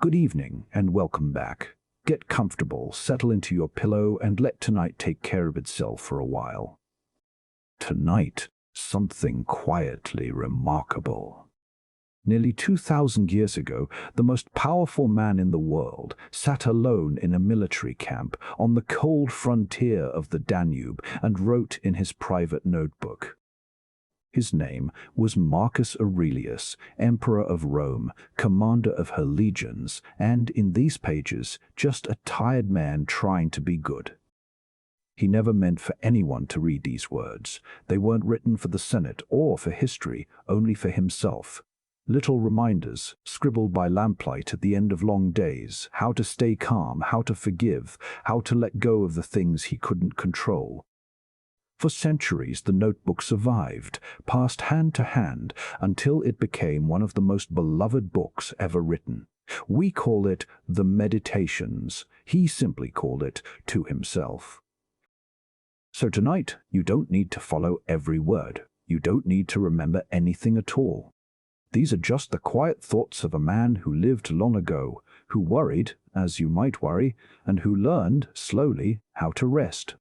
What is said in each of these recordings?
Good evening and welcome back. Get comfortable, settle into your pillow, and let tonight take care of itself for a while. Tonight, something quietly remarkable. Nearly 2,000 years ago, the most powerful man in the world sat alone in a military camp on the cold frontier of the Danube and wrote in his private notebook. His name was Marcus Aurelius, Emperor of Rome, commander of her legions, and in these pages, just a tired man trying to be good. He never meant for anyone to read these words. They weren't written for the Senate or for history, only for himself. Little reminders, scribbled by lamplight at the end of long days, how to stay calm, how to forgive, how to let go of the things he couldn't control. For centuries, the notebook survived, passed hand to hand, until it became one of the most beloved books ever written. We call it the Meditations. He simply called it to himself. So tonight, you don't need to follow every word. You don't need to remember anything at all. These are just the quiet thoughts of a man who lived long ago, who worried, as you might worry, and who learned, slowly, how to rest.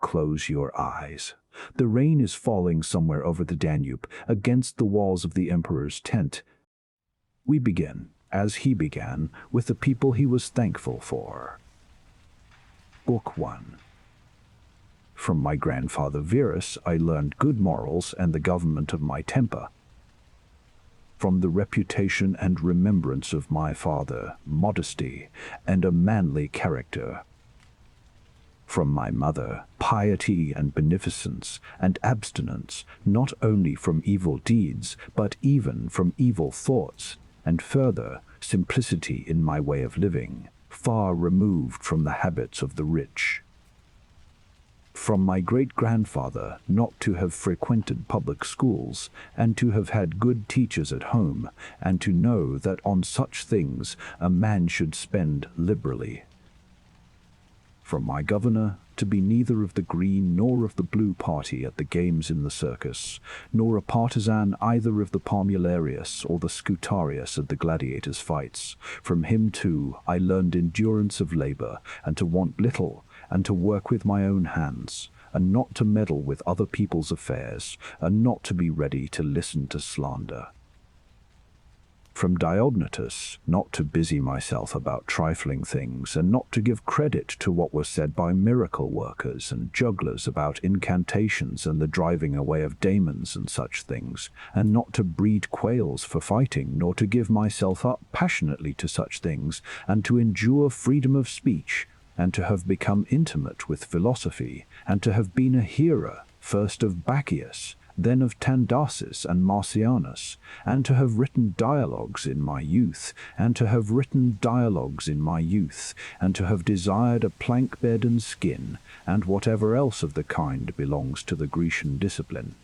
Close your eyes. The rain is falling somewhere over the Danube, against the walls of the emperor's tent. We begin, as he began, with the people he was thankful for. Book 1. From my grandfather Verus I learned good morals and the government of my temper. From the reputation and remembrance of my father, modesty and a manly character. From my mother, piety and beneficence and abstinence, not only from evil deeds, but even from evil thoughts, and further, simplicity in my way of living, far removed from the habits of the rich. From my great-grandfather, not to have frequented public schools, and to have had good teachers at home, and to know that on such things a man should spend liberally. From my governor, to be neither of the green nor of the blue party at the games in the circus, nor a partisan either of the Palmularius or the Scutarius at the gladiators' fights. From him, too, I learned endurance of labor, and to want little, and to work with my own hands, and not to meddle with other people's affairs, and not to be ready to listen to slander. From Diognetus, not to busy myself about trifling things, and not to give credit to what was said by miracle workers and jugglers about incantations and the driving away of daemons and such things, and not to breed quails for fighting, nor to give myself up passionately to such things, and to endure freedom of speech, and to have become intimate with philosophy, and to have been a hearer, first of Bacchius, then of Tandasis and Marcianus, and to have written dialogues in my youth, and to have desired a plank bed and skin, and whatever else of the kind belongs to the Grecian discipline.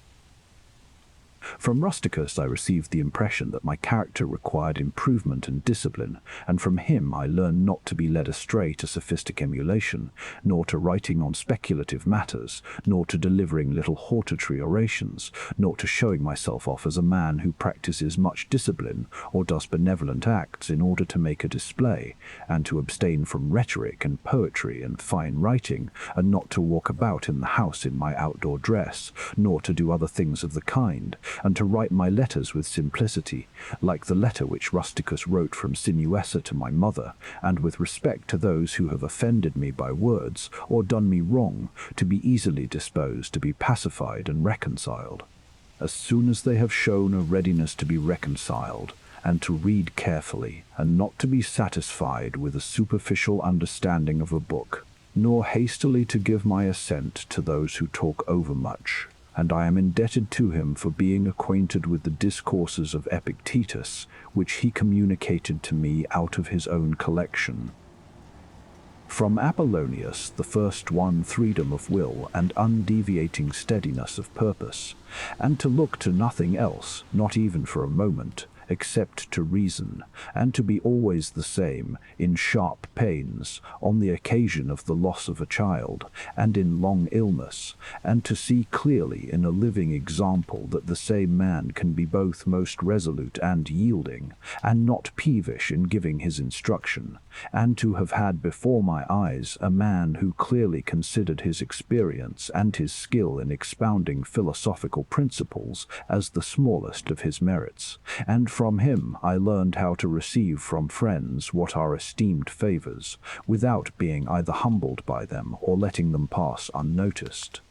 From Rusticus I received the impression that my character required improvement and discipline, and from him I learned not to be led astray to sophistic emulation, nor to writing on speculative matters, nor to delivering little hortatory orations, nor to showing myself off as a man who practices much discipline or does benevolent acts in order to make a display, and to abstain from rhetoric and poetry and fine writing, and not to walk about in the house in my outdoor dress, nor to do other things of the kind, and to write my letters with simplicity, like the letter which Rusticus wrote from Sinuessa to my mother, and with respect to those who have offended me by words, or done me wrong, to be easily disposed to be pacified and reconciled. As soon as they have shown a readiness to be reconciled, and to read carefully, and not to be satisfied with a superficial understanding of a book, nor hastily to give my assent to those who talk overmuch, and I am indebted to him for being acquainted with the discourses of Epictetus, which he communicated to me out of his own collection. From Apollonius, the first one, freedom of will and undeviating steadiness of purpose, and to look to nothing else, not even for a moment, except to reason, and to be always the same, in sharp pains, on the occasion of the loss of a child, and in long illness, and to see clearly in a living example that the same man can be both most resolute and yielding, and not peevish in giving his instruction, and to have had before my eyes a man who clearly considered his experience and his skill in expounding philosophical principles as the smallest of his merits, and from him I learned how to receive from friends what are esteemed favors, without being either humbled by them or letting them pass unnoticed.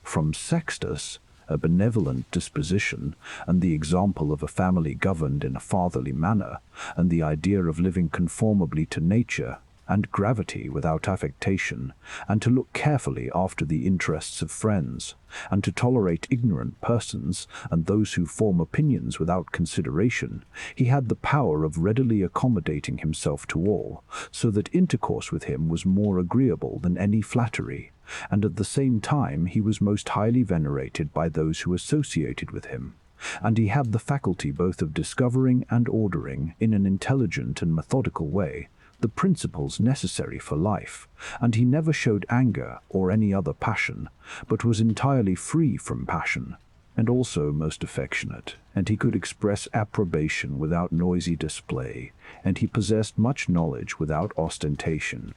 From Sextus, a benevolent disposition, and the example of a family governed in a fatherly manner, and the idea of living conformably to nature, and gravity without affectation, and to look carefully after the interests of friends, and to tolerate ignorant persons and those who form opinions without consideration, he had the power of readily accommodating himself to all, so that intercourse with him was more agreeable than any flattery, and at the same time he was most highly venerated by those who associated with him, and he had the faculty both of discovering and ordering, in an intelligent and methodical way, the principles necessary for life, and he never showed anger or any other passion, but was entirely free from passion, and also most affectionate, and he could express approbation without noisy display, and he possessed much knowledge without ostentation.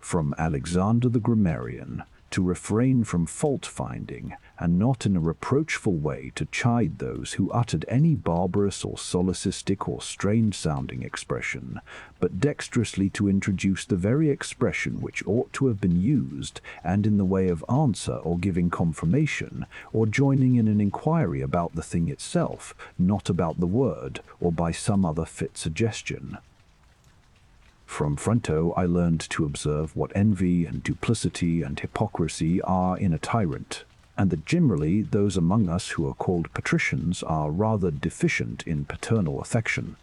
From Alexander the Grammarian, to refrain from fault-finding, and not in a reproachful way to chide those who uttered any barbarous or solecistic or strange-sounding expression, but dexterously to introduce the very expression which ought to have been used, and in the way of answer or giving confirmation, or joining in an inquiry about the thing itself, not about the word, or by some other fit suggestion. From Fronto I learned to observe what envy and duplicity and hypocrisy are in a tyrant, and that generally those among us who are called patricians are rather deficient in paternal affection.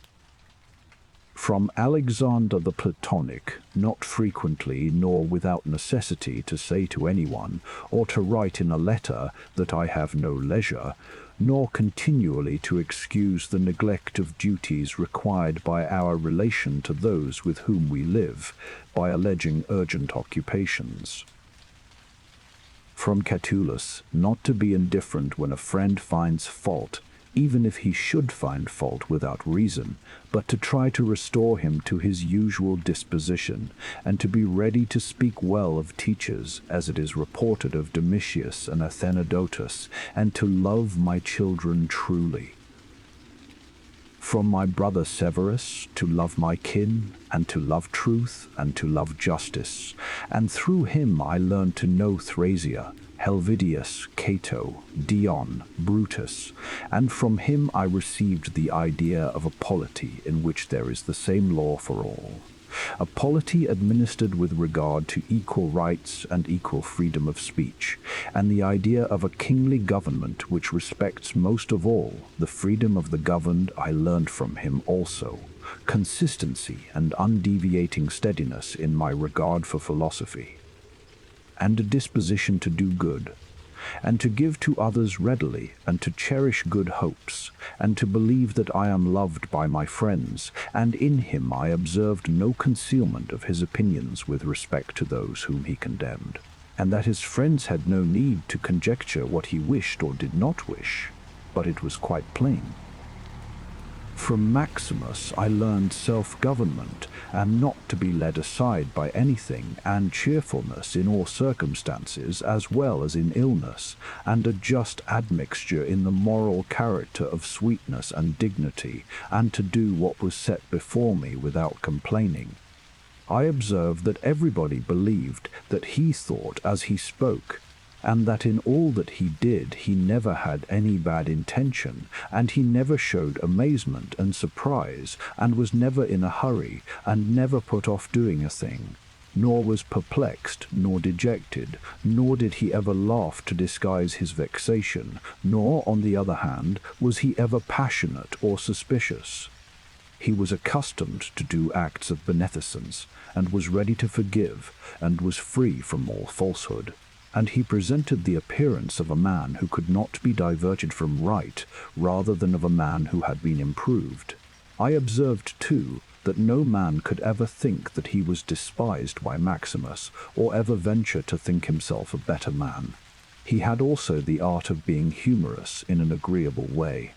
From Alexander the Platonic, not frequently nor without necessity to say to anyone, or to write in a letter, that I have no leisure, nor continually to excuse the neglect of duties required by our relation to those with whom we live, by alleging urgent occupations. From Catullus, not to be indifferent when a friend finds fault, even if he should find fault without reason, but to try to restore him to his usual disposition, and to be ready to speak well of teachers, as it is reported of Domitius and Athenodotus, and to love my children truly. From my brother Severus, to love my kin, and to love truth, and to love justice, and through him I learned to know Thrasea, Helvidius, Cato, Dion, Brutus, and from him I received the idea of a polity in which there is the same law for all, a polity administered with regard to equal rights and equal freedom of speech, and the idea of a kingly government which respects most of all the freedom of the governed I learned from him also, consistency and undeviating steadiness in my regard for philosophy, and a disposition to do good, and to give to others readily, and to cherish good hopes, and to believe that I am loved by my friends, and in him I observed no concealment of his opinions with respect to those whom he condemned, and that his friends had no need to conjecture what he wished or did not wish, but it was quite plain. From Maximus I learned self-government, and not to be led aside by anything, and cheerfulness in all circumstances as well as in illness, and a just admixture in the moral character of sweetness and dignity, and to do what was set before me without complaining. I observed that everybody believed that he thought as he spoke, and that in all that he did he never had any bad intention, and he never showed amazement and surprise, and was never in a hurry, and never put off doing a thing, nor was perplexed, nor dejected, nor did he ever laugh to disguise his vexation, nor, on the other hand, was he ever passionate or suspicious. He was accustomed to do acts of beneficence, and was ready to forgive, and was free from all falsehood. and he presented the appearance of a man who could not be diverted from right, rather than of a man who had been improved. I observed, too, that no man could ever think that he was despised by Maximus, or ever venture to think himself a better man. He had also the art of being humorous in an agreeable way.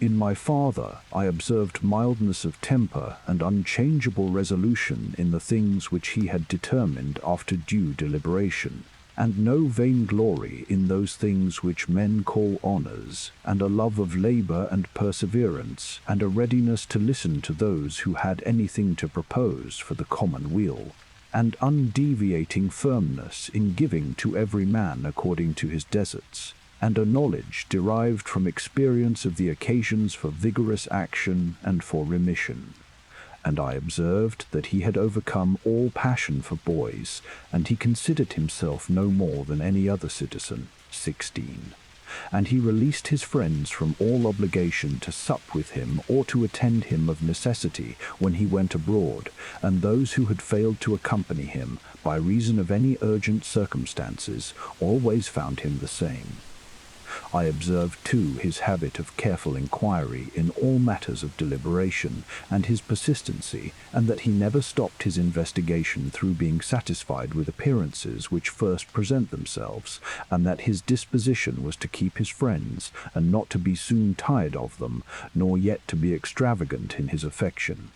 In my father, I observed mildness of temper and unchangeable resolution in the things which he had determined after due deliberation, and no vainglory in those things which men call honors, and a love of labor and perseverance, and a readiness to listen to those who had anything to propose for the common weal, and undeviating firmness in giving to every man according to his deserts, and a knowledge derived from experience of the occasions for vigorous action and for remission. And I observed that he had overcome all passion for boys, and he considered himself no more than any other citizen. 16. And he released his friends from all obligation to sup with him or to attend him of necessity when he went abroad, and those who had failed to accompany him, by reason of any urgent circumstances, always found him the same. I observed, too, his habit of careful inquiry in all matters of deliberation, and his persistency, and that he never stopped his investigation through being satisfied with appearances which first present themselves, and that his disposition was to keep his friends, and not to be soon tired of them, nor yet to be extravagant in his affection,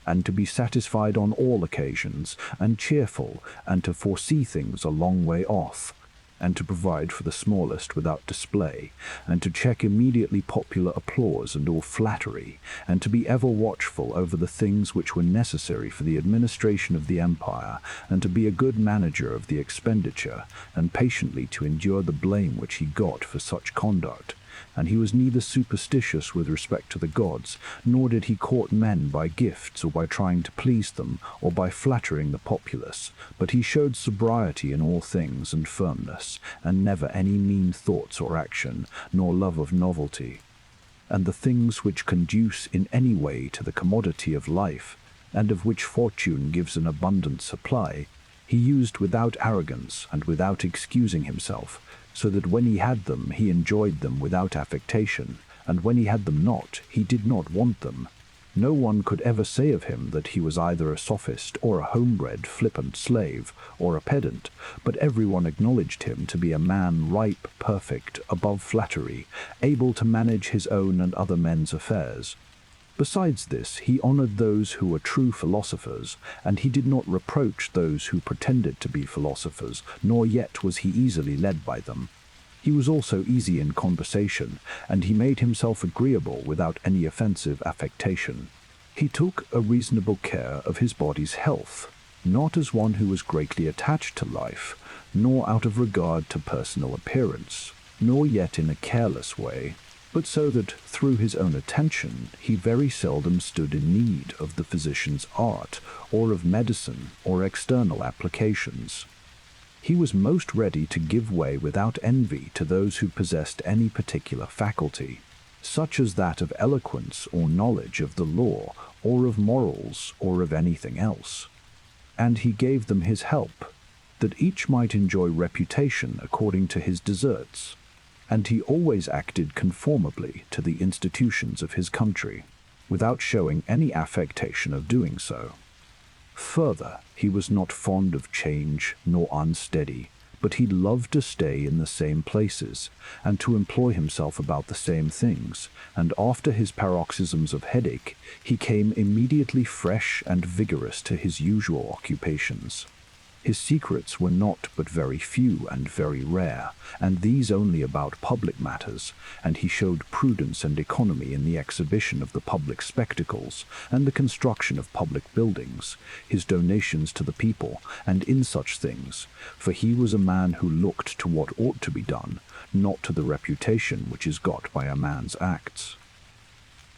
and to be satisfied on all occasions, and cheerful, and to foresee things a long way off, and to provide for the smallest without display, and to check immediately popular applause and all flattery, and to be ever watchful over the things which were necessary for the administration of the empire, and to be a good manager of the expenditure, and patiently to endure the blame which he got for such conduct. And he was neither superstitious with respect to the gods, nor did he court men by gifts or by trying to please them, or by flattering the populace, but he showed sobriety in all things and firmness, and never any mean thoughts or action, nor love of novelty. And the things which conduce in any way to the commodity of life, and of which fortune gives an abundant supply, he used without arrogance and without excusing himself, so that when he had them, he enjoyed them without affectation, and when he had them not, he did not want them. No one could ever say of him that he was either a sophist or a homebred, flippant slave, or a pedant, but everyone acknowledged him to be a man ripe, perfect, above flattery, able to manage his own and other men's affairs. Besides this, he honored those who were true philosophers, and he did not reproach those who pretended to be philosophers, nor yet was he easily led by them. He was also easy in conversation, and he made himself agreeable without any offensive affectation. He took a reasonable care of his body's health, not as one who was greatly attached to life, nor out of regard to personal appearance, nor yet in a careless way, but so that, through his own attention, he very seldom stood in need of the physician's art, or of medicine, or external applications. He was most ready to give way without envy to those who possessed any particular faculty, such as that of eloquence or knowledge of the law, or of morals, or of anything else. And he gave them his help, that each might enjoy reputation according to his deserts, and he always acted conformably to the institutions of his country, without showing any affectation of doing so. Further, he was not fond of change nor unsteady, but he loved to stay in the same places, and to employ himself about the same things, and after his paroxysms of headache, he came immediately fresh and vigorous to his usual occupations. His secrets were not but very few and very rare, and these only about public matters, and he showed prudence and economy in the exhibition of the public spectacles, and the construction of public buildings, his donations to the people, and in such things, for he was a man who looked to what ought to be done, not to the reputation which is got by a man's acts.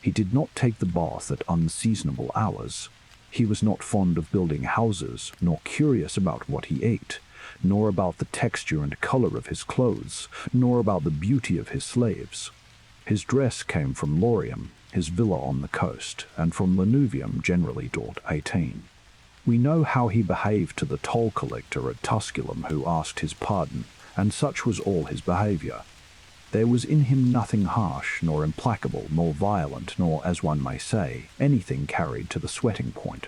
He did not take the bath at unseasonable hours. He was not fond of building houses, nor curious about what he ate, nor about the texture and color of his clothes, nor about the beauty of his slaves. His dress came from Laurium, his villa on the coast, and from Lanuvium generally. 18. We know how he behaved to the toll collector at Tusculum who asked his pardon, and such was all his behavior. There was in him nothing harsh, nor implacable, nor violent, nor, as one may say, anything carried to the sweating point.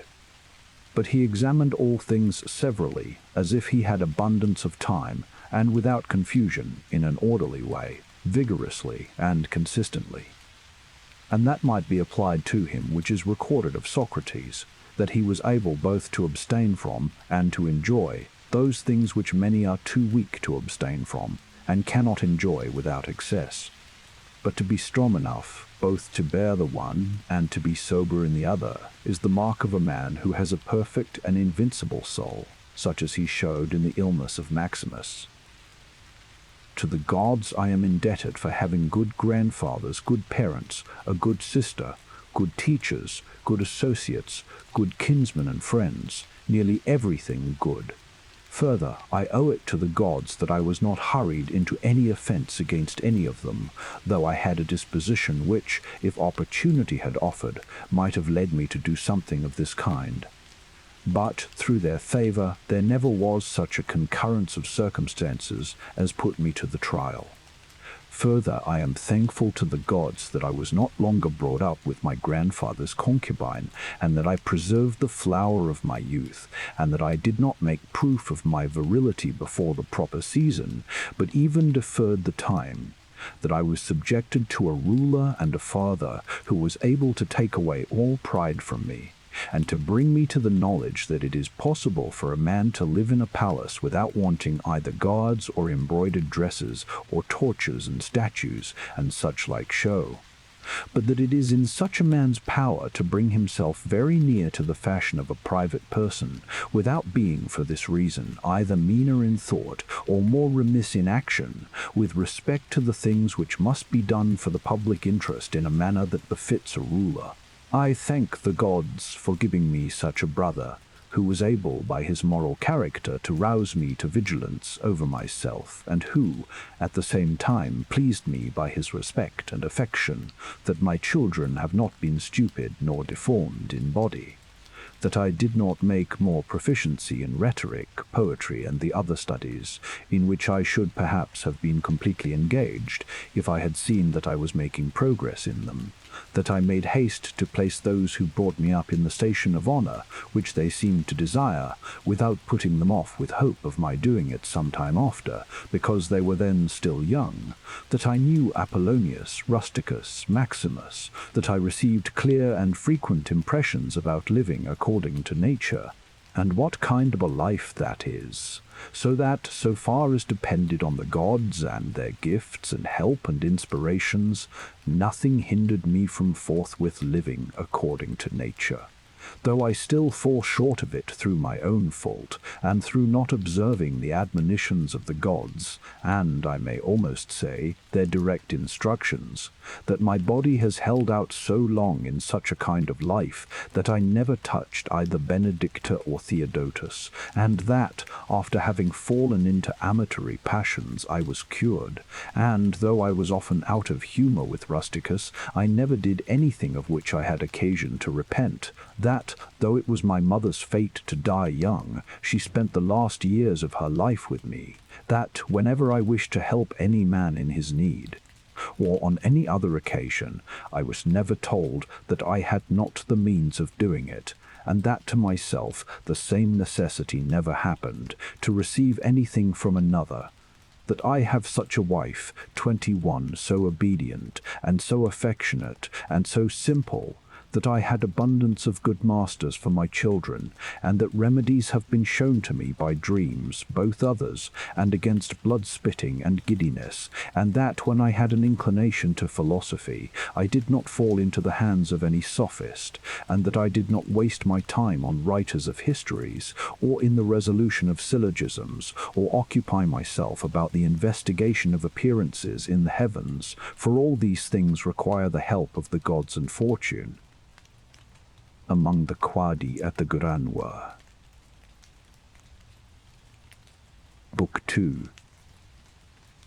But he examined all things severally, as if he had abundance of time, and without confusion, in an orderly way, vigorously and consistently. And that might be applied to him which is recorded of Socrates, that he was able both to abstain from and to enjoy those things which many are too weak to abstain from, and cannot enjoy without excess. But to be strong enough both to bear the one and to be sober in the other is the mark of a man who has a perfect and invincible soul, such as he showed in the illness of Maximus. To the gods I am indebted for having good grandfathers, good parents, a good sister, good teachers, good associates, good kinsmen and friends, nearly everything good. Further, I owe it to the gods that I was not hurried into any offense against any of them, though I had a disposition which, if opportunity had offered, might have led me to do something of this kind. But, through their favor, there never was such a concurrence of circumstances as put me to the trial. Further, I am thankful to the gods that I was not longer brought up with my grandfather's concubine, and that I preserved the flower of my youth, and that I did not make proof of my virility before the proper season, but even deferred the time, that I was subjected to a ruler and a father who was able to take away all pride from me, and to bring me to the knowledge that it is possible for a man to live in a palace without wanting either guards or embroidered dresses or torches and statues and such like show, but that it is in such a man's power to bring himself very near to the fashion of a private person, without being for this reason either meaner in thought or more remiss in action, with respect to the things which must be done for the public interest in a manner that befits a ruler. I thank the gods for giving me such a brother, who was able by his moral character to rouse me to vigilance over myself, and who, at the same time, pleased me by his respect and affection, that my children have not been stupid nor deformed in body, that I did not make more proficiency in rhetoric, poetry, and the other studies, in which I should perhaps have been completely engaged, if I had seen that I was making progress in them, that I made haste to place those who brought me up in the station of honor, which they seemed to desire, without putting them off with hope of my doing it some time after, because they were then still young, that I knew Apollonius, Rusticus, Maximus, that I received clear and frequent impressions about living according to nature, and what kind of a life that is, so that, so far as depended on the gods and their gifts and help and inspirations, nothing hindered me from forthwith living according to nature, though I still fall short of it through my own fault, and through not observing the admonitions of the gods, and, I may almost say, their direct instructions, that my body has held out so long in such a kind of life that I never touched either Benedicta or Theodotus, and that, after having fallen into amatory passions, I was cured, and, though I was often out of humour with Rusticus, I never did anything of which I had occasion to repent, that, though it was my mother's fate to die young, she spent the last years of her life with me, that, whenever I wished to help any man in his need, or on any other occasion, I was never told that I had not the means of doing it, and that to myself the same necessity never happened, to receive anything from another, that I have such a wife, 21, so obedient, and so affectionate, and so simple, that I had abundance of good masters for my children, and that remedies have been shown to me by dreams, both others, and against blood-spitting and giddiness, and that when I had an inclination to philosophy, I did not fall into the hands of any sophist, and that I did not waste my time on writers of histories, or in the resolution of syllogisms, or occupy myself about the investigation of appearances in the heavens, for all these things require the help of the gods and fortune. Among the Quadi at the Granwa. Book 2.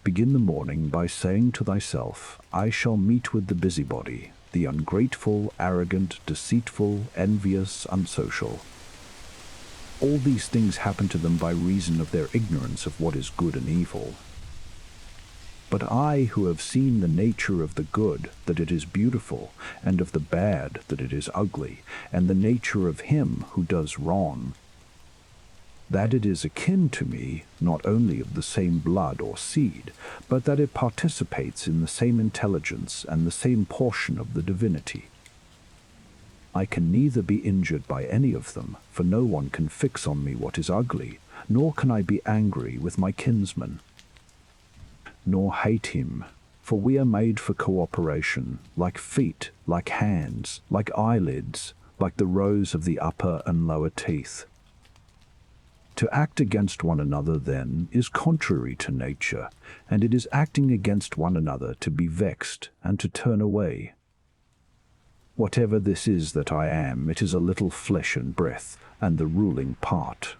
Begin the morning by saying to thyself, I shall meet with the busybody, the ungrateful, arrogant, deceitful, envious, unsocial. All these things happen to them by reason of their ignorance of what is good and evil. But I, who have seen the nature of the good, that it is beautiful, and of the bad, that it is ugly, and the nature of him who does wrong, that it is akin to me, not only of the same blood or seed, but that it participates in the same intelligence and the same portion of the divinity. I can neither be injured by any of them, for no one can fix on me what is ugly, nor can I be angry with my kinsman, nor hate him, for we are made for cooperation, like feet, like hands, like eyelids, like the rows of the upper and lower teeth. To act against one another, then, is contrary to nature, and it is acting against one another to be vexed and to turn away. Whatever this is that I am, it is a little flesh and breath, and the ruling part.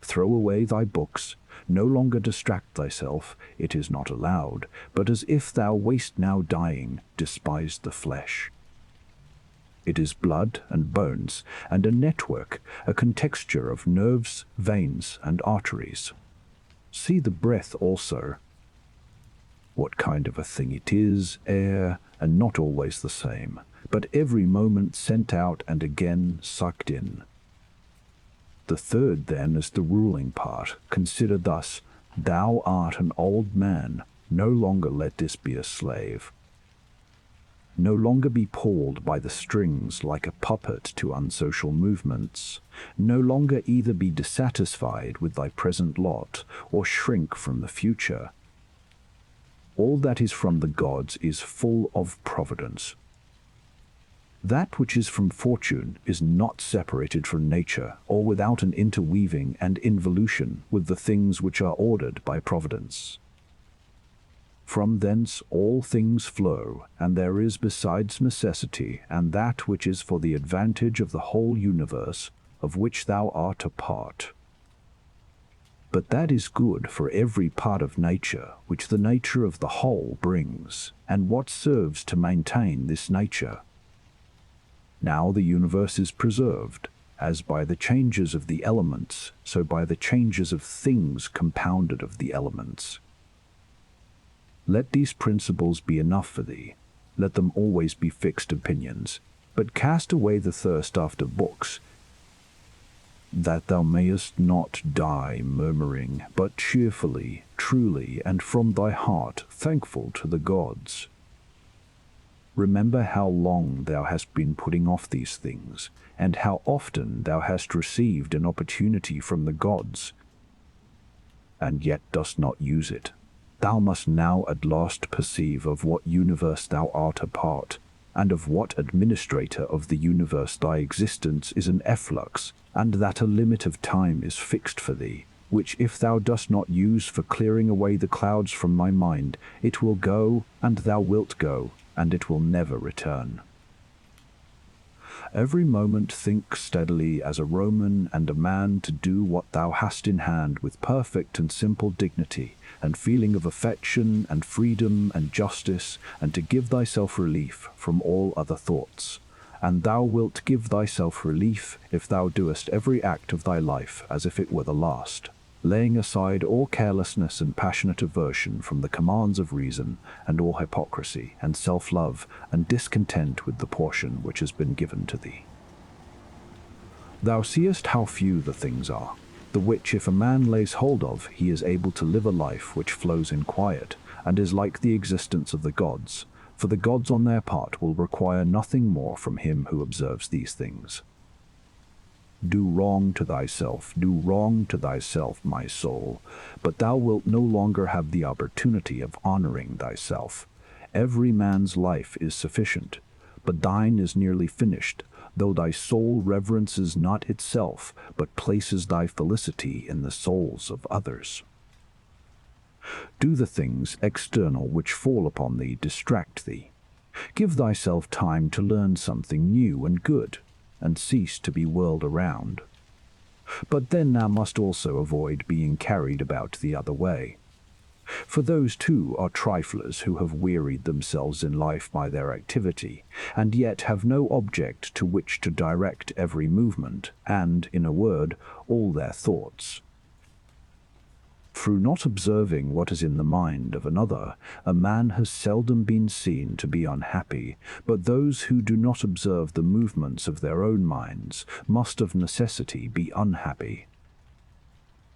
Throw away thy books, no longer distract thyself, it is not allowed, but as if thou wast now dying, despise the flesh. It is blood and bones, and a network, a contexture of nerves, veins, and arteries. See the breath also. What kind of a thing it is, air, and not always the same, but every moment sent out and again sucked in. The third, then, is the ruling part. Consider thus: thou art an old man, no longer let this be a slave. No longer be pulled by the strings like a puppet to unsocial movements. No longer either be dissatisfied with thy present lot, or shrink from the future. All that is from the gods is full of providence. That which is from fortune is not separated from nature, or without an interweaving and involution with the things which are ordered by providence. From thence all things flow, and there is besides necessity, and that which is for the advantage of the whole universe, of which thou art a part. But that is good for every part of nature, which the nature of the whole brings, and what serves to maintain this nature. Now the universe is preserved, as by the changes of the elements, so by the changes of things compounded of the elements. Let these principles be enough for thee. Let them always be fixed opinions, but cast away the thirst after books, that thou mayest not die murmuring, but cheerfully, truly, and from thy heart thankful to the gods. Remember how long thou hast been putting off these things, and how often thou hast received an opportunity from the gods, and yet dost not use it. Thou must now at last perceive of what universe thou art a part, and of what administrator of the universe thy existence is an efflux, and that a limit of time is fixed for thee, which if thou dost not use for clearing away the clouds from thy mind, it will go, and thou wilt go, and it will never return. Every moment think steadily as a Roman and a man to do what thou hast in hand with perfect and simple dignity, and feeling of affection and freedom and justice, and to give thyself relief from all other thoughts. And thou wilt give thyself relief if thou doest every act of thy life as if it were the last, laying aside all carelessness and passionate aversion from the commands of reason, and all hypocrisy and self-love and discontent with the portion which has been given to thee. Thou seest how few the things are, the which if a man lays hold of, he is able to live a life which flows in quiet, and is like the existence of the gods, for the gods on their part will require nothing more from him who observes these things. Do wrong to thyself, do wrong to thyself, my soul, but thou wilt no longer have the opportunity of honoring thyself. Every man's life is sufficient, but thine is nearly finished, though thy soul reverences not itself, but places thy felicity in the souls of others. Do the things external which fall upon thee distract thee. Give thyself time to learn something new and good, and cease to be whirled around. But then thou must also avoid being carried about the other way. For those too are triflers who have wearied themselves in life by their activity, and yet have no object to which to direct every movement, and, in a word, all their thoughts. Through not observing what is in the mind of another, a man has seldom been seen to be unhappy, but those who do not observe the movements of their own minds must of necessity be unhappy.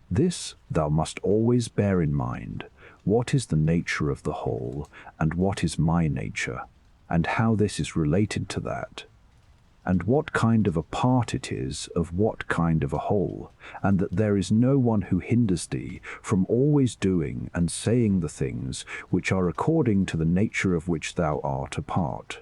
This thou must always bear in mind, what is the nature of the whole, and what is my nature, and how this is related to that, and what kind of a part it is of what kind of a whole, and that there is no one who hinders thee from always doing and saying the things which are according to the nature of which thou art a part.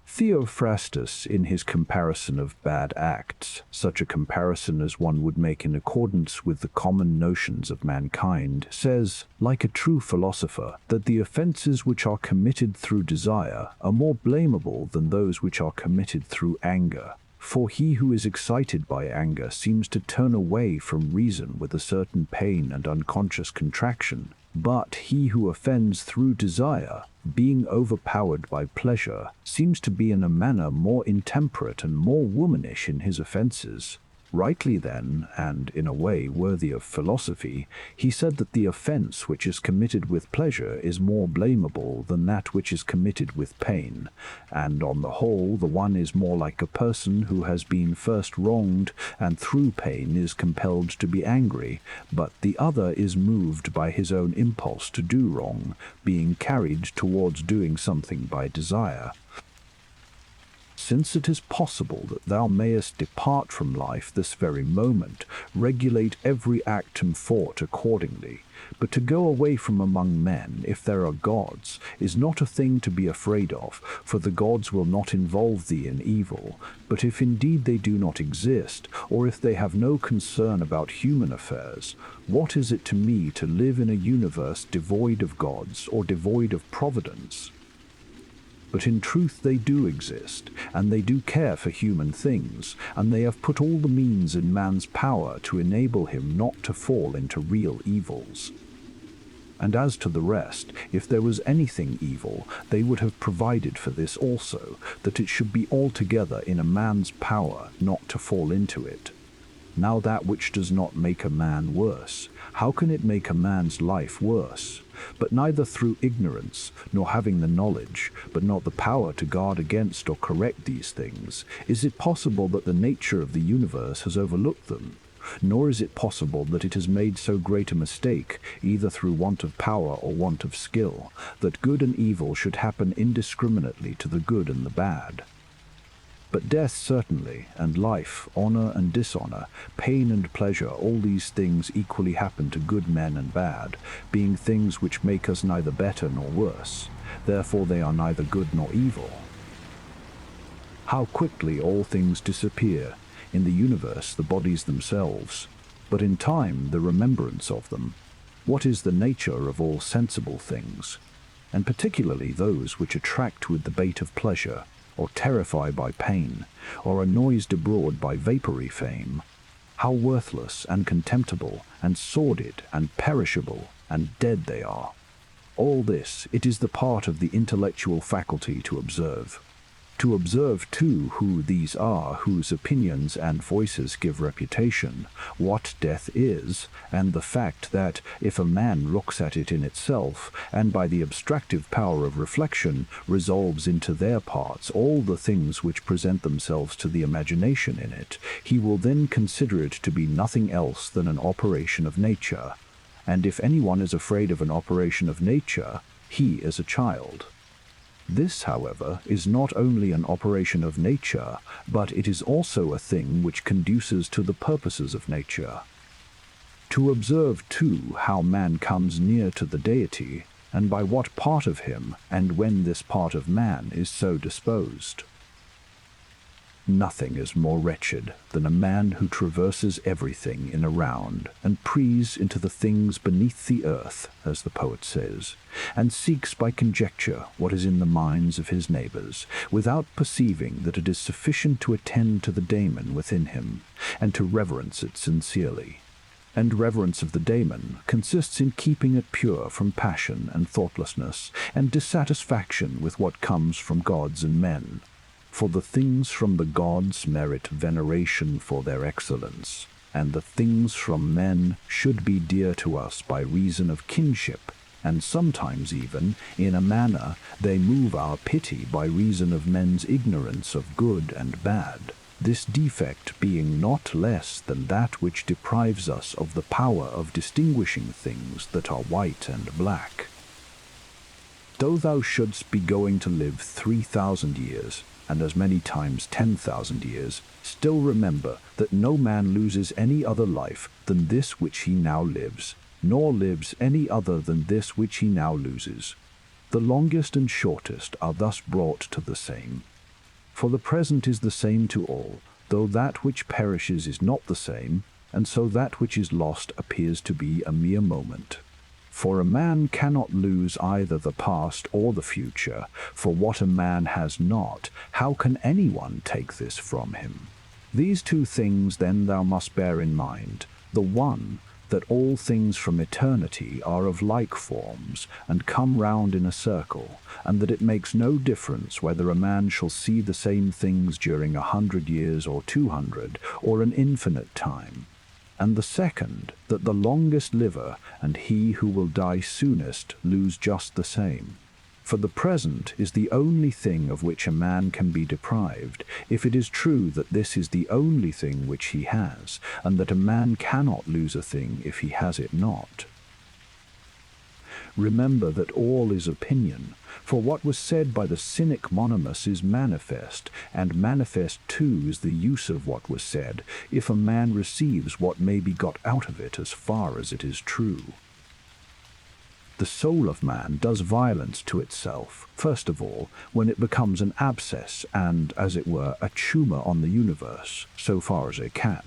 Theophrastus, in his comparison of bad acts, such a comparison as one would make in accordance with the common notions of mankind, says, like a true philosopher, that the offences which are committed through desire are more blamable than those which are committed through anger. For he who is excited by anger seems to turn away from reason with a certain pain and unconscious contraction, but he who offends through desire, being overpowered by pleasure, seems to be in a manner more intemperate and more womanish in his offences. Rightly then, and in a way worthy of philosophy, he said that the offence which is committed with pleasure is more blamable than that which is committed with pain, and on the whole the one is more like a person who has been first wronged and through pain is compelled to be angry, but the other is moved by his own impulse to do wrong, being carried towards doing something by desire. Since it is possible that thou mayest depart from life this very moment, regulate every act and thought accordingly. But to go away from among men, if there are gods, is not a thing to be afraid of, for the gods will not involve thee in evil. But if indeed they do not exist, or if they have no concern about human affairs, what is it to me to live in a universe devoid of gods or devoid of providence? But in truth they do exist, and they do care for human things, and they have put all the means in man's power to enable him not to fall into real evils. And as to the rest, if there was anything evil, they would have provided for this also, that it should be altogether in a man's power not to fall into it. Now that which does not make a man worse, how can it make a man's life worse? But neither through ignorance, nor having the knowledge, but not the power to guard against or correct these things, is it possible that the nature of the universe has overlooked them. Nor is it possible that it has made so great a mistake, either through want of power or want of skill, that good and evil should happen indiscriminately to the good and the bad. But death certainly, and life, honor and dishonor, pain and pleasure, all these things equally happen to good men and bad, being things which make us neither better nor worse. Therefore they are neither good nor evil. How quickly all things disappear, in the universe the bodies themselves, but in time the remembrance of them. What is the nature of all sensible things, and particularly those which attract with the bait of pleasure, or terrify by pain, or are noised abroad by vapoury fame? How worthless and contemptible and sordid and perishable and dead they are. All this it is the part of the intellectual faculty to observe. To observe, too, who these are whose opinions and voices give reputation, what death is, and the fact that, if a man looks at it in itself, and by the abstractive power of reflection resolves into their parts all the things which present themselves to the imagination in it, he will then consider it to be nothing else than an operation of nature. And if anyone is afraid of an operation of nature, he is a child. This, however, is not only an operation of nature, but it is also a thing which conduces to the purposes of nature. To observe, too, how man comes near to the deity, and by what part of him, and when this part of man is so disposed. Nothing is more wretched than a man who traverses everything in a round, and preys into the things beneath the earth, as the poet says, and seeks by conjecture what is in the minds of his neighbours, without perceiving that it is sufficient to attend to the daemon within him, and to reverence it sincerely. And reverence of the daemon consists in keeping it pure from passion and thoughtlessness, and dissatisfaction with what comes from gods and men. For the things from the gods merit veneration for their excellence, and the things from men should be dear to us by reason of kinship, and sometimes even, in a manner, they move our pity by reason of men's ignorance of good and bad. This defect being not less than that which deprives us of the power of distinguishing things that are white and black. Though thou shouldst be going to live 3,000 years, and as many times 10,000 years, still remember that no man loses any other life than this which he now lives, nor lives any other than this which he now loses. The longest and shortest are thus brought to the same. For the present is the same to all, though that which perishes is not the same, and so that which is lost appears to be a mere moment. For a man cannot lose either the past or the future, for what a man has not, how can anyone take this from him? These two things then thou must bear in mind, the one, that all things from eternity are of like forms, and come round in a circle, and that it makes no difference whether a man shall see the same things during 100 years or 200, or an infinite time. And the second, that the longest liver and he who will die soonest lose just the same. For the present is the only thing of which a man can be deprived, if it is true that this is the only thing which he has, and that a man cannot lose a thing if he has it not. Remember that all is opinion, for what was said by the cynic Monimus is manifest, and manifest too is the use of what was said, if a man receives what may be got out of it as far as it is true. The soul of man does violence to itself, first of all, when it becomes an abscess and, as it were, a tumour on the universe, so far as it can.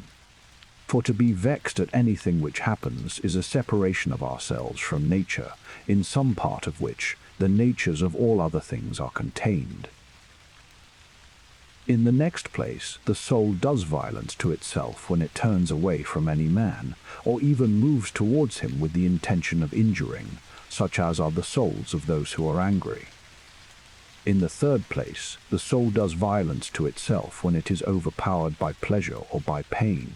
For to be vexed at anything which happens is a separation of ourselves from nature, in some part of which the natures of all other things are contained. In the next place, the soul does violence to itself when it turns away from any man, or even moves towards him with the intention of injuring, such as are the souls of those who are angry. In the third place, the soul does violence to itself when it is overpowered by pleasure or by pain.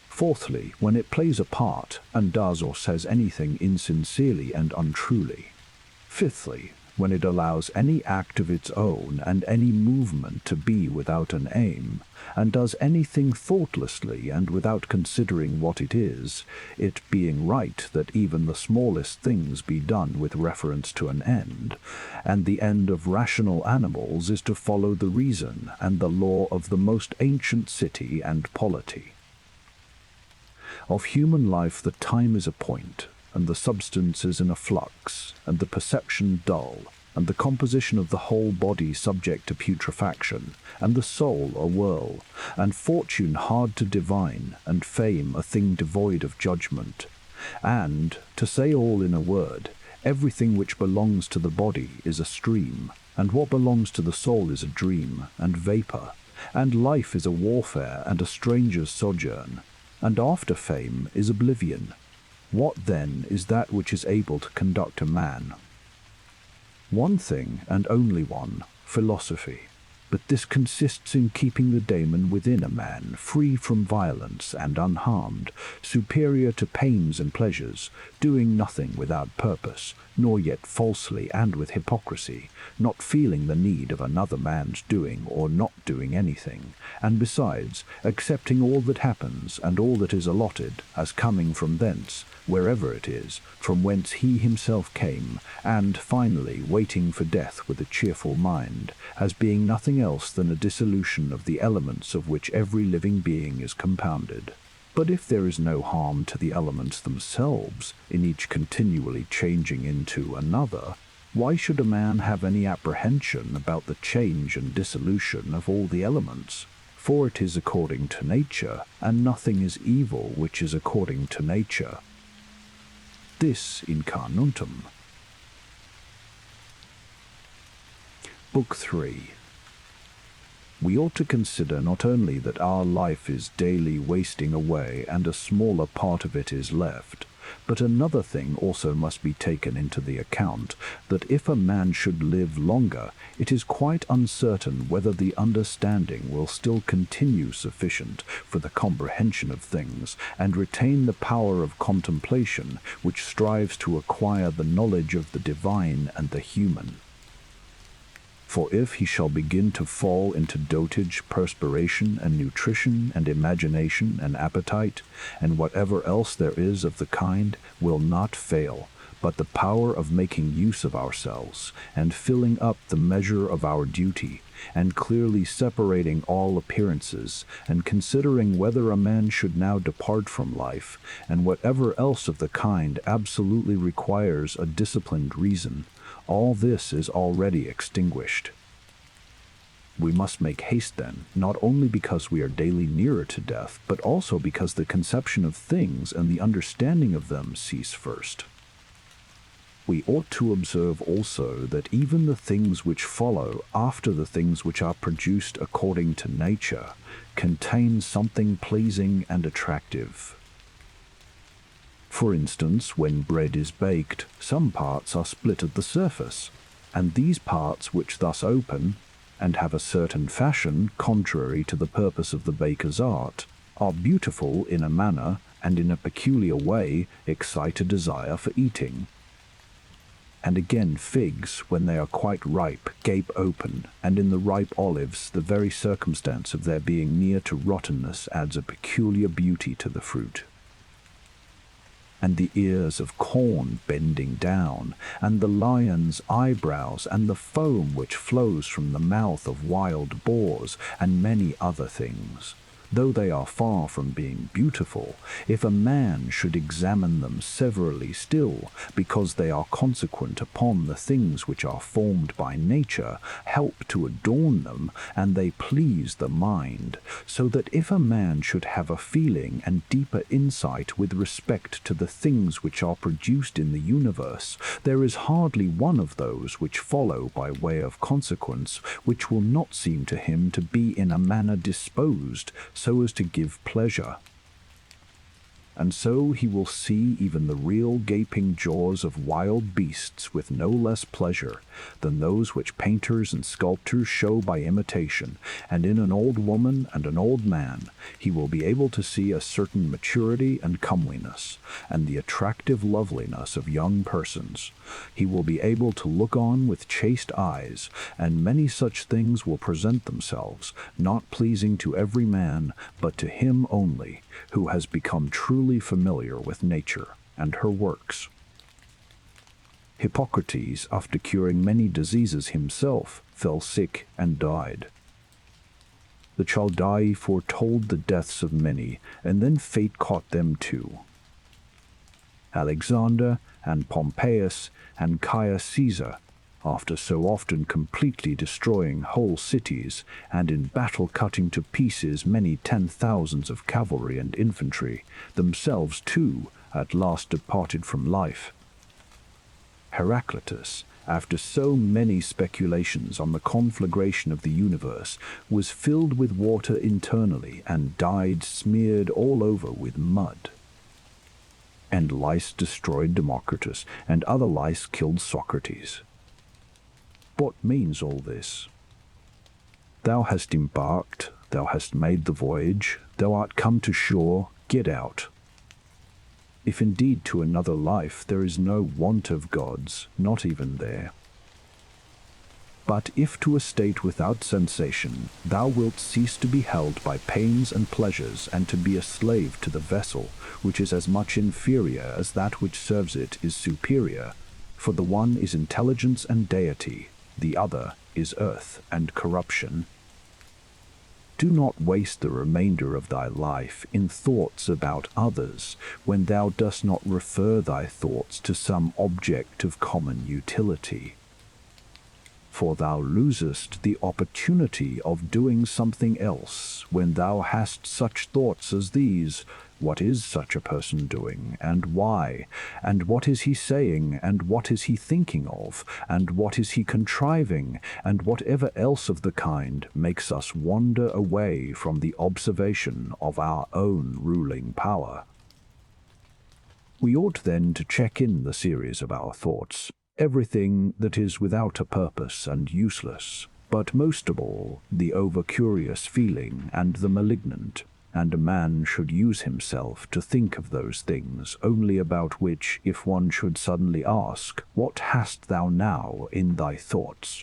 Fourthly, when it plays a part and does or says anything insincerely and untruly. Fifthly, when it allows any act of its own and any movement to be without an aim, and does anything thoughtlessly and without considering what it is, it being right that even the smallest things be done with reference to an end, and the end of rational animals is to follow the reason and the law of the most ancient city and polity. Of human life the time is a point, and the substance is in a flux, and the perception dull, and the composition of the whole body subject to putrefaction, and the soul a whirl, and fortune hard to divine, and fame a thing devoid of judgment. And, to say all in a word, everything which belongs to the body is a stream, and what belongs to the soul is a dream and vapour, and life is a warfare and a stranger's sojourn, and after fame is oblivion. What then is that which is able to conduct a man? One thing, and only one, philosophy. But this consists in keeping the daemon within a man, free from violence and unharmed, superior to pains and pleasures, doing nothing without purpose, nor yet falsely and with hypocrisy, not feeling the need of another man's doing or not doing anything, and besides, accepting all that happens and all that is allotted as coming from thence, wherever it is, from whence he himself came, and finally waiting for death with a cheerful mind, as being nothing else than a dissolution of the elements of which every living being is compounded. But if there is no harm to the elements themselves, in each continually changing into another, why should a man have any apprehension about the change and dissolution of all the elements? For it is according to nature, and nothing is evil which is according to nature. This in Carnuntum. Book 3. We ought to consider not only that our life is daily wasting away and a smaller part of it is left, but another thing also must be taken into the account, that if a man should live longer, it is quite uncertain whether the understanding will still continue sufficient for the comprehension of things, and retain the power of contemplation which strives to acquire the knowledge of the divine and the human. For if he shall begin to fall into dotage, perspiration, and nutrition, and imagination, and appetite, and whatever else there is of the kind, will not fail, but the power of making use of ourselves, and filling up the measure of our duty, and clearly separating all appearances, and considering whether a man should now depart from life, and whatever else of the kind absolutely requires a disciplined reason, all this is already extinguished. We must make haste then, not only because we are daily nearer to death, but also because the conception of things and the understanding of them cease first. We ought to observe also that even the things which follow after the things which are produced according to nature contain something pleasing and attractive. For instance, when bread is baked, some parts are split at the surface, and these parts which thus open, and have a certain fashion contrary to the purpose of the baker's art, are beautiful in a manner, and in a peculiar way excite a desire for eating. And again figs, when they are quite ripe, gape open, and in the ripe olives the very circumstance of their being near to rottenness adds a peculiar beauty to the fruit. And the ears of corn bending down, and the lion's eyebrows, and the foam which flows from the mouth of wild boars, and many other things, though they are far from being beautiful, if a man should examine them severally still, because they are consequent upon the things which are formed by nature, help to adorn them, and they please the mind, so that if a man should have a feeling and deeper insight with respect to the things which are produced in the universe, there is hardly one of those which follow by way of consequence which will not seem to him to be in a manner disposed so as to give pleasure. And so he will see even the real gaping jaws of wild beasts with no less pleasure than those which painters and sculptors show by imitation, and in an old woman and an old man he will be able to see a certain maturity and comeliness, and the attractive loveliness of young persons. He will be able to look on with chaste eyes, and many such things will present themselves, not pleasing to every man, but to him only, who has become truly familiar with nature and her works. Hippocrates, after curing many diseases himself, fell sick and died. The Chaldai foretold the deaths of many, and then fate caught them too. Alexander and Pompeius and Caius Caesar, after so often completely destroying whole cities, and in battle cutting to pieces many 10,000s of cavalry and infantry, themselves too at last departed from life. Heraclitus, after so many speculations on the conflagration of the universe, was filled with water internally and died smeared all over with mud. And lice destroyed Democritus, and other lice killed Socrates. What means all this? Thou hast embarked, thou hast made the voyage, thou art come to shore, get out. If indeed to another life there is no want of gods, not even there. But if to a state without sensation thou wilt cease to be held by pains and pleasures, and to be a slave to the vessel, which is as much inferior as that which serves it is superior, for the one is intelligence and deity, the other is earth and corruption. Do not waste the remainder of thy life in thoughts about others, when thou dost not refer thy thoughts to some object of common utility. For thou losest the opportunity of doing something else when thou hast such thoughts as these, What is such a person doing, and why? And what is he saying, and what is he thinking of, and what is he contriving, and whatever else of the kind makes us wander away from the observation of our own ruling power. We ought then to check in the series of our thoughts, everything that is without a purpose and useless, but most of all the over-curious feeling and the malignant, and a man should use himself to think of those things only about which, if one should suddenly ask, "What hast thou now in thy thoughts?"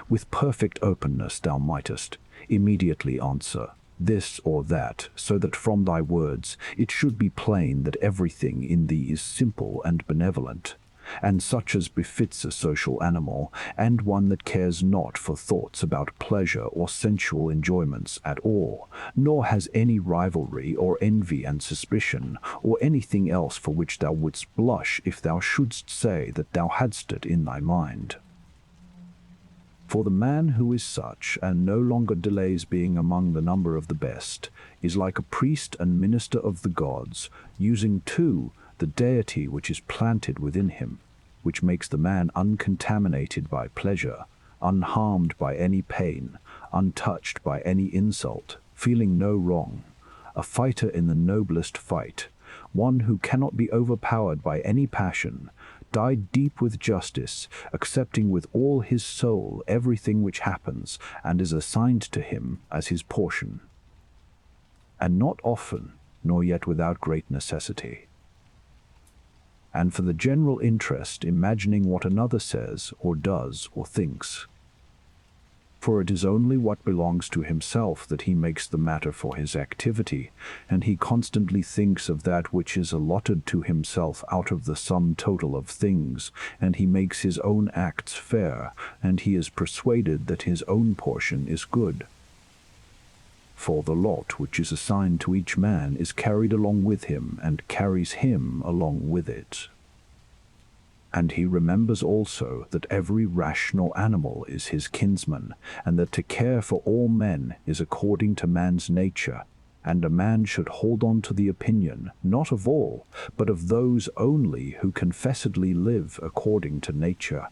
with perfect openness thou mightest immediately answer this or that, so that from thy words it should be plain that everything in thee is simple and benevolent, and such as befits a social animal, and one that cares not for thoughts about pleasure or sensual enjoyments at all, nor has any rivalry or envy and suspicion, or anything else for which thou wouldst blush if thou shouldst say that thou hadst it in thy mind. For the man who is such, and no longer delays being among the number of the best, is like a priest and minister of the gods, using too the deity which is planted within him, which makes the man uncontaminated by pleasure, unharmed by any pain, untouched by any insult, feeling no wrong, a fighter in the noblest fight, one who cannot be overpowered by any passion, dyed deep with justice, accepting with all his soul everything which happens and is assigned to him as his portion, and not often, nor yet without great necessity, and for the general interest imagining what another says or does or thinks. For it is only what belongs to himself that he makes the matter for his activity, and he constantly thinks of that which is allotted to himself out of the sum total of things, and he makes his own acts fair, and he is persuaded that his own portion is good. For the lot which is assigned to each man is carried along with him, and carries him along with it. And he remembers also that every rational animal is his kinsman, and that to care for all men is according to man's nature, and a man should hold on to the opinion, not of all, but of those only who confessedly live according to nature.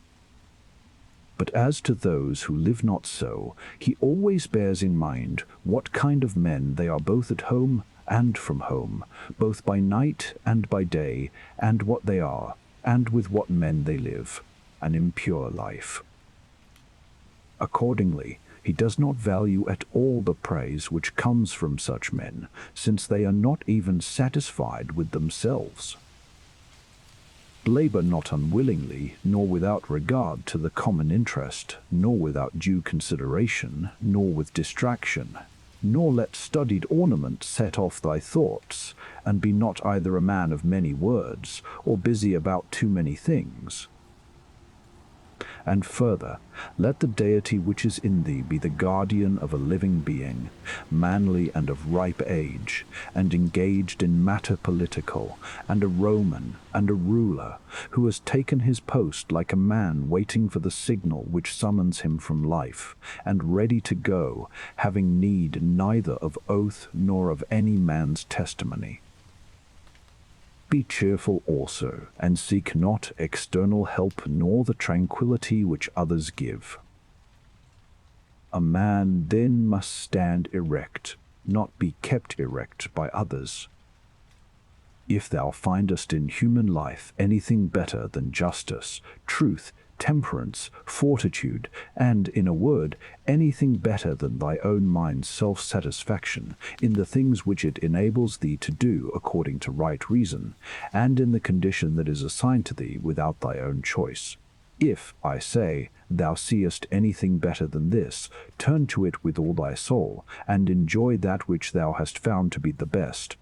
But as to those who live not so, he always bears in mind what kind of men they are both at home and from home, both by night and by day, and what they are, and with what men they live, an impure life. Accordingly, he does not value at all the praise which comes from such men, since they are not even satisfied with themselves. Labor not unwillingly, nor without regard to the common interest, nor without due consideration, nor with distraction, nor let studied ornament set off thy thoughts, and be not either a man of many words, or busy about too many things. And further, let the deity which is in thee be the guardian of a living being, manly and of ripe age, and engaged in matter political, and a Roman, and a ruler, who has taken his post like a man waiting for the signal which summons him from life, and ready to go, having need neither of oath nor of any man's testimony. Be cheerful also, and seek not external help nor the tranquillity which others give. A man then must stand erect, not be kept erect by others. If thou findest in human life anything better than justice, truth, temperance, fortitude, and, in a word, anything better than thy own mind's self-satisfaction in the things which it enables thee to do according to right reason, and in the condition that is assigned to thee without thy own choice. If, I say, thou seest anything better than this, turn to it with all thy soul, and enjoy that which thou hast found to be the best.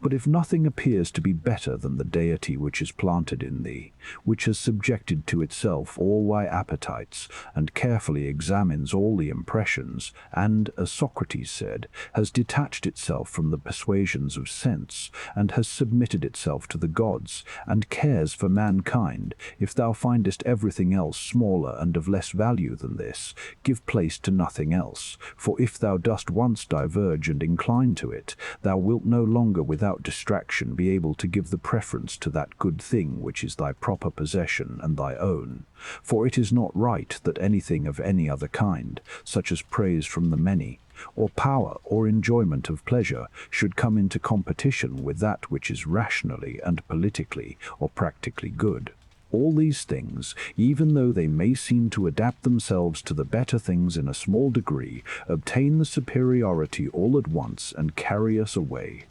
But if nothing appears to be better than the deity which is planted in thee, which has subjected to itself all thy appetites, and carefully examines all the impressions, and, as Socrates said, has detached itself from the persuasions of sense, and has submitted itself to the gods, and cares for mankind, if thou findest everything else smaller and of less value than this, give place to nothing else, for if thou dost once diverge and incline to it, thou wilt no longer without distraction be able to give the preference to that good thing which is thy proper possession and thy own. For it is not right that anything of any other kind, such as praise from the many, or power or enjoyment of pleasure, should come into competition with that which is rationally and politically or practically good. All these things, even though they may seem to adapt themselves to the better things in a small degree, obtain the superiority all at once and carry us away.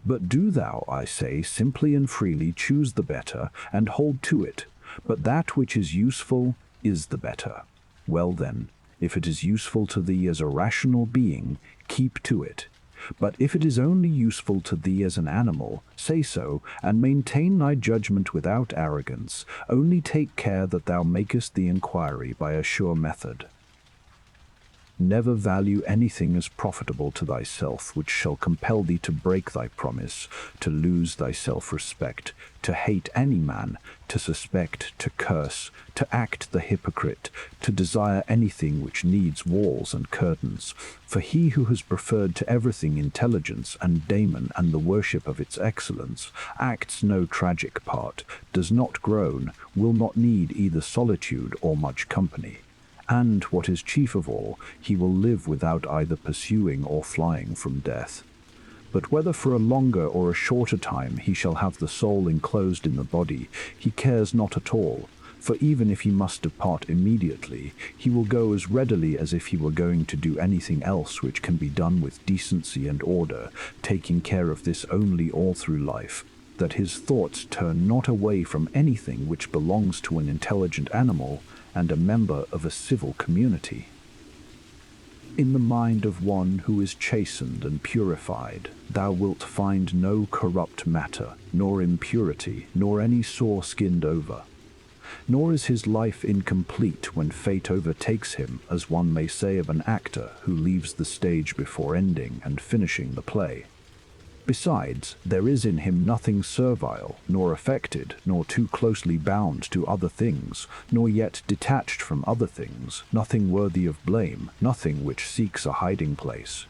But do thou, I say, simply and freely choose the better, and hold to it. But that which is useful is the better. Well then, if it is useful to thee as a rational being, keep to it. But if it is only useful to thee as an animal, say so, and maintain thy judgment without arrogance. Only take care that thou makest the inquiry by a sure method. Never value anything as profitable to thyself which shall compel thee to break thy promise, to lose thy self-respect, to hate any man, to suspect, to curse, to act the hypocrite, to desire anything which needs walls and curtains. For he who has preferred to everything intelligence and daemon and the worship of its excellence, acts no tragic part, does not groan, will not need either solitude or much company. And, what is chief of all, he will live without either pursuing or flying from death. But whether for a longer or a shorter time he shall have the soul enclosed in the body, he cares not at all, for even if he must depart immediately, he will go as readily as if he were going to do anything else which can be done with decency and order, taking care of this only all through life, that his thoughts turn not away from anything which belongs to an intelligent animal, and a member of a civil community. In the mind of one who is chastened and purified, thou wilt find no corrupt matter, nor impurity, nor any sore-skinned over. Nor is his life incomplete when fate overtakes him, as one may say of an actor who leaves the stage before ending and finishing the play. Besides, there is in him nothing servile, nor affected, nor too closely bound to other things, nor yet detached from other things, nothing worthy of blame, nothing which seeks a hiding place.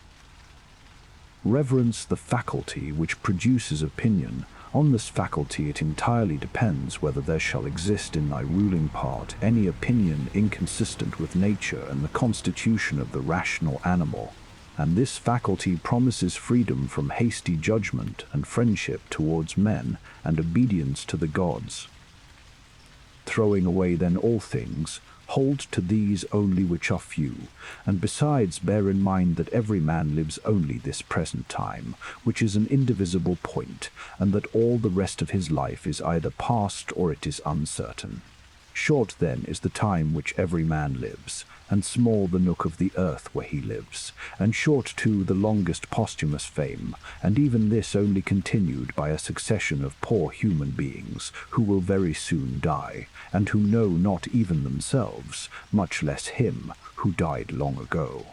Reverence the faculty which produces opinion. On this faculty it entirely depends whether there shall exist in thy ruling part any opinion inconsistent with nature and the constitution of the rational animal. And this faculty promises freedom from hasty judgment and friendship towards men and obedience to the gods. Throwing away then all things, hold to these only which are few, and besides bear in mind that every man lives only this present time, which is an indivisible point, and that all the rest of his life is either past or it is uncertain. Short then is the time which every man lives, and small the nook of the earth where he lives, and short too the longest posthumous fame, and even this only continued by a succession of poor human beings, who will very soon die, and who know not even themselves, much less him who died long ago.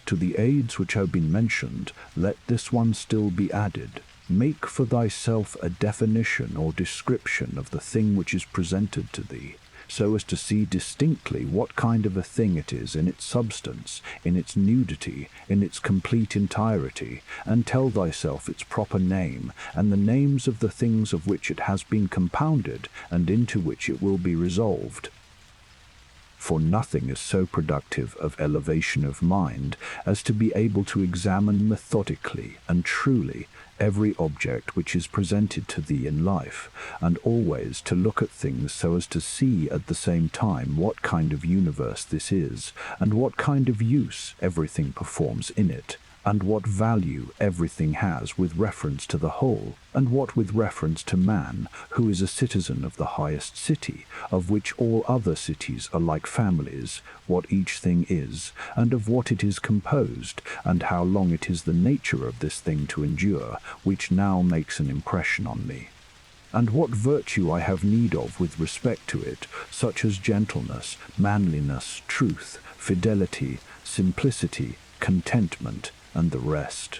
To the aids which have been mentioned, let this one still be added. Make for thyself a definition or description of the thing which is presented to thee, so as to see distinctly what kind of a thing it is in its substance, in its nudity, in its complete entirety, and tell thyself its proper name, and the names of the things of which it has been compounded, and into which it will be resolved. For nothing is so productive of elevation of mind as to be able to examine methodically and truly every object which is presented to thee in life, and always to look at things so as to see at the same time what kind of universe this is, and what kind of use everything performs in it, and what value everything has with reference to the whole, and what with reference to man, who is a citizen of the highest city, of which all other cities are like families, what each thing is, and of what it is composed, and how long it is the nature of this thing to endure, which now makes an impression on me. And what virtue I have need of with respect to it, such as gentleness, manliness, truth, fidelity, simplicity, contentment, and the rest.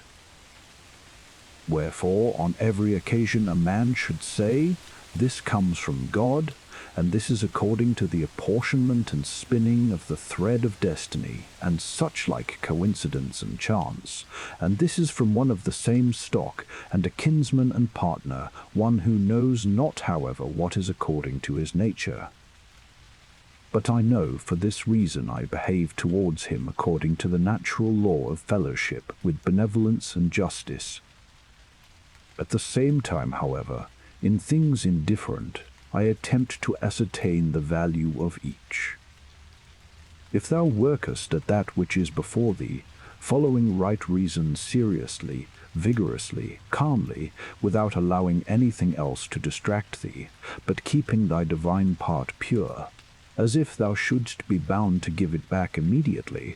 Wherefore, on every occasion a man should say, this comes from God, and this is according to the apportionment and spinning of the thread of destiny, and such like coincidence and chance, and this is from one of the same stock, and a kinsman and partner, one who knows not, however, what is according to his nature. But I know for this reason I behave towards him according to the natural law of fellowship, with benevolence and justice. At the same time, however, in things indifferent, I attempt to ascertain the value of each. If thou workest at that which is before thee, following right reason seriously, vigorously, calmly, without allowing anything else to distract thee, but keeping thy divine part pure, as if thou shouldst be bound to give it back immediately,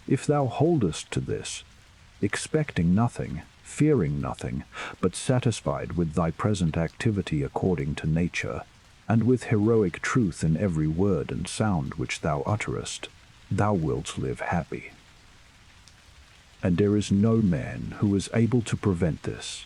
if thou holdest to this, expecting nothing, fearing nothing, but satisfied with thy present activity according to nature, and with heroic truth in every word and sound which thou utterest, thou wilt live happy. And there is no man who is able to prevent this.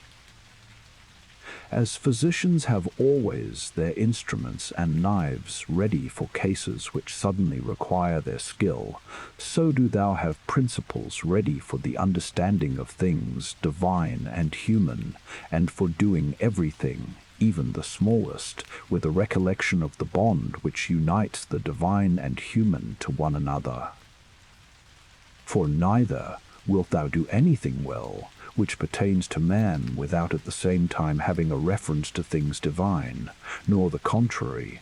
As physicians have always their instruments and knives ready for cases which suddenly require their skill, so do thou have principles ready for the understanding of things divine and human, and for doing everything, even the smallest, with a recollection of the bond which unites the divine and human to one another. For neither wilt thou do anything well which pertains to man without at the same time having a reference to things divine, nor the contrary.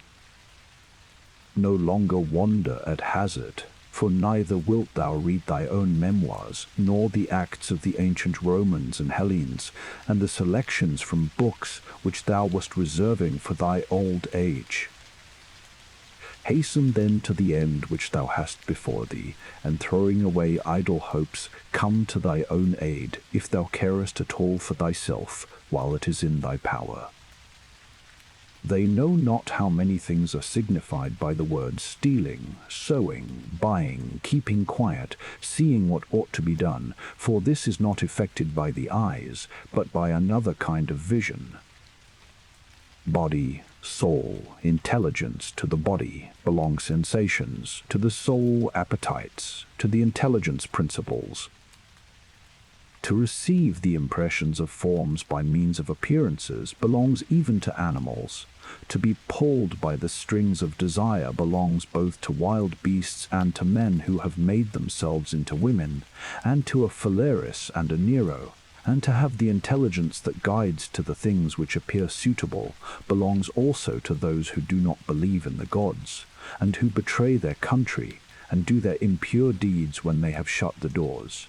No longer wander at hazard, for neither wilt thou read thy own memoirs, nor the acts of the ancient Romans and Hellenes, and the selections from books which thou wast reserving for thy old age. Hasten then to the end which thou hast before thee, and throwing away idle hopes, come to thy own aid, if thou carest at all for thyself, while it is in thy power. They know not how many things are signified by the words stealing, sowing, buying, keeping quiet, seeing what ought to be done, for this is not effected by the eyes, but by another kind of vision. Body, soul, intelligence. To the body belong sensations, to the soul appetites, to the intelligence principles. To receive the impressions of forms by means of appearances belongs even to animals. To be pulled by the strings of desire belongs both to wild beasts and to men who have made themselves into women, and to a Phalaris and a Nero. And to have the intelligence that guides to the things which appear suitable belongs also to those who do not believe in the gods, and who betray their country, and do their impure deeds when they have shut the doors.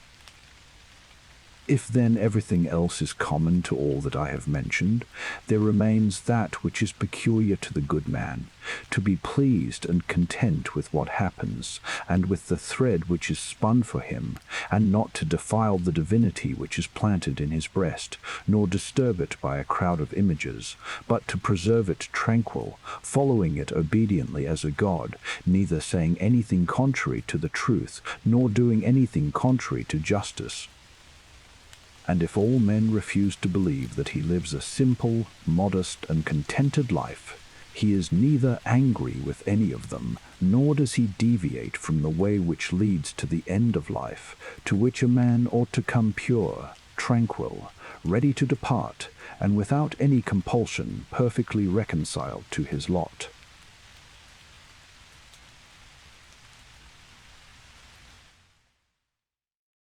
If then everything else is common to all that I have mentioned, there remains that which is peculiar to the good man, to be pleased and content with what happens, and with the thread which is spun for him, and not to defile the divinity which is planted in his breast, nor disturb it by a crowd of images, but to preserve it tranquil, following it obediently as a god, neither saying anything contrary to the truth, nor doing anything contrary to justice. And if all men refuse to believe that he lives a simple, modest, and contented life, he is neither angry with any of them, nor does he deviate from the way which leads to the end of life, to which a man ought to come pure, tranquil, ready to depart, and without any compulsion perfectly reconciled to his lot.